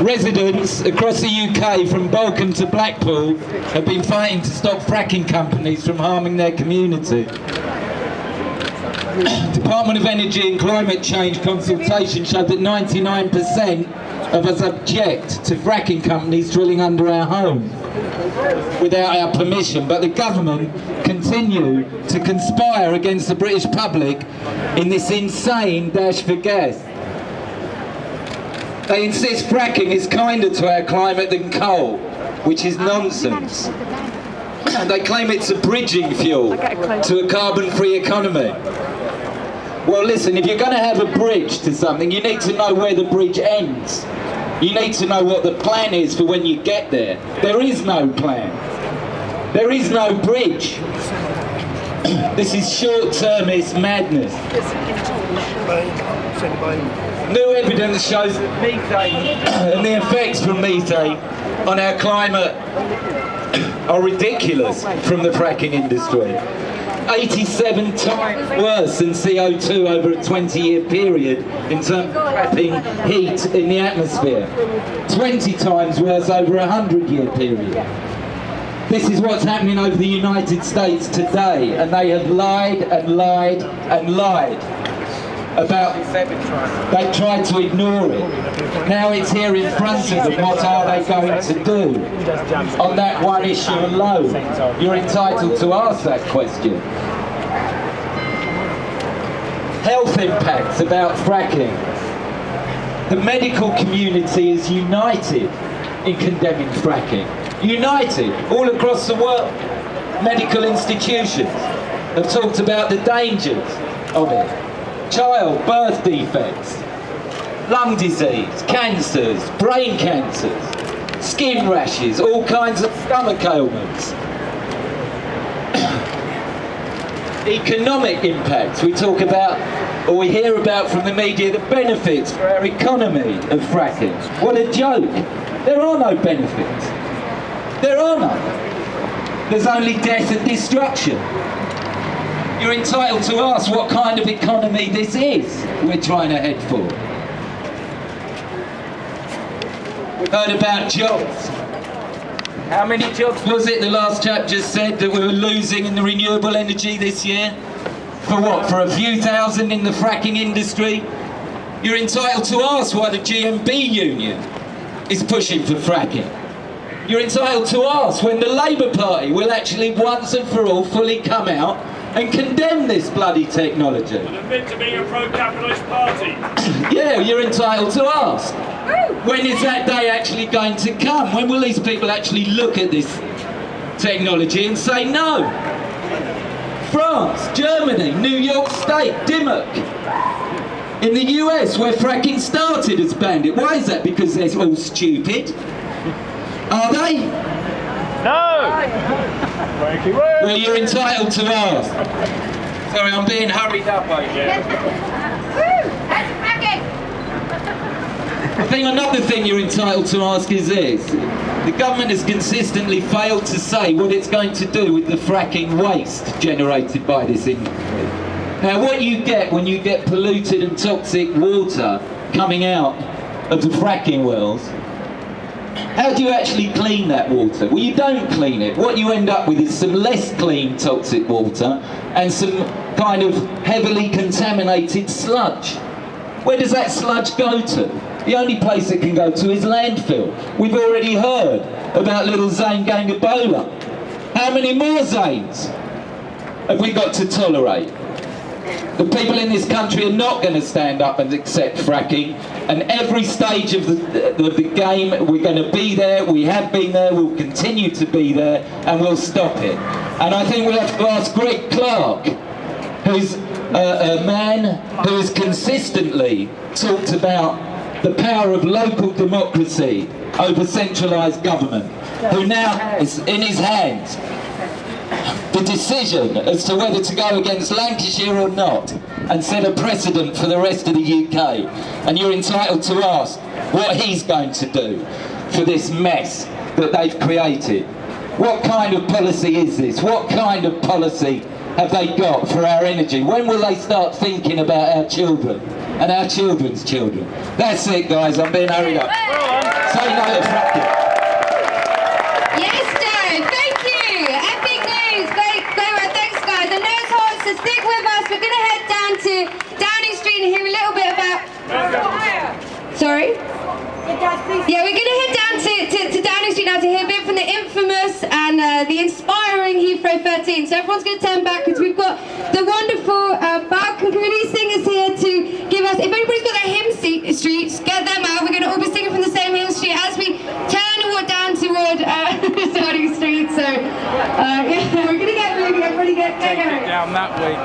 Residents across the UK, from Balkan to Blackpool, have been fighting to stop fracking companies from harming their community. Department of Energy and Climate Change consultation showed that 99% of us object to fracking companies drilling under our homes without our permission, but the government continue to conspire against the British public in this insane dash for gas. They insist fracking is kinder to our climate than coal, which is nonsense. And they claim it's a bridging fuel to a carbon-free economy. Well, listen, if you're going to have a bridge to something, you need to know where the bridge ends. You need to know what the plan is for when you get there. There is no plan. There is no bridge. This is short-termist madness. New evidence shows that methane and the effects from methane on our climate are ridiculous from the fracking industry. 87 times worse than CO2 over a 20-year period in terms of trapping heat in the atmosphere. 20 times worse over a 100-year period. This is what's happening over the United States today, and they have lied and lied and lied about this evidence. They tried to ignore it. Now it's here in front of them. What are they going to do on that one issue alone? You're entitled to ask that question. Health impacts about fracking. The medical community is united in condemning fracking. United all across the world. Medical institutions have talked about the dangers of it. Child birth defects, lung disease, cancers, brain cancers, skin rashes, all kinds of stomach ailments. Economic impacts, we talk about, or we hear about from the media, the benefits for our economy of fracking. What a joke. There are no benefits. There are none. There's only death and destruction. You're entitled to ask what kind of economy this is we're trying to head for. We've heard about jobs. How many jobs was it the last chap just said that we were losing in the renewable energy this year? For what? For a few thousand in the fracking industry? You're entitled to ask why the GMB union is pushing for fracking. You're entitled to ask when the Labour Party will actually once and for all fully come out and condemn this bloody technology. Well, admit to being a pro-capitalist party. Yeah, you're entitled to ask. When is that day actually going to come? When will these people actually look at this technology and say no? France, Germany, New York State, DECC. In the US, where fracking started, has banned it. Why is that? Because they're all stupid? Are they? No! Well, you're entitled to ask. Sorry, I'm being hurried up over here. I think another thing you're entitled to ask is this. The government has consistently failed to say what it's going to do with the fracking waste generated by this industry. Now, what you get when you get polluted and toxic water coming out of the fracking wells, how do you actually clean that water? Well, you don't clean it. What you end up with is some less clean toxic water and some kind of heavily contaminated sludge. Where does that sludge go to? The only place it can go to is landfill. We've already heard about little Zane going Ebola. How many more Zanes have we got to tolerate? The people in this country are not going to stand up and accept fracking, and every stage of the game we're going to be there, we have been there, we'll continue to be there, and we'll stop it. And I think we'll have to ask Greg Clark, who's a man who has consistently talked about the power of local democracy over centralised government, who now has in his hands the decision as to whether to go against Lancashire or not and set a precedent for the rest of the UK. And you're entitled to ask what he's going to do for this mess that they've created. What kind of policy is this? What kind of policy have they got for our energy? When will they start thinking about our children and our children's children? That's it, guys. I'm being hurried up. Say no to fracking. Yes, Joe. Thank you. Epic news. Great work. Thanks, guys. I know it's hot, so stick with us. We're going to head down to Downing Street and hear a little bit about... Sorry? Yeah, we're going to head down to Downing Street now to hear a bit from the infamous and the inspiring Heathrow 13. So everyone's going to turn back because we've got the wonderful balcony singers here to give us... If anybody's got their hymn streets, get them out. We're going to all be singing from the same hymn street as we turn down toward Downing Street. So yeah, we're going to get moving. Everybody get going. Down that way.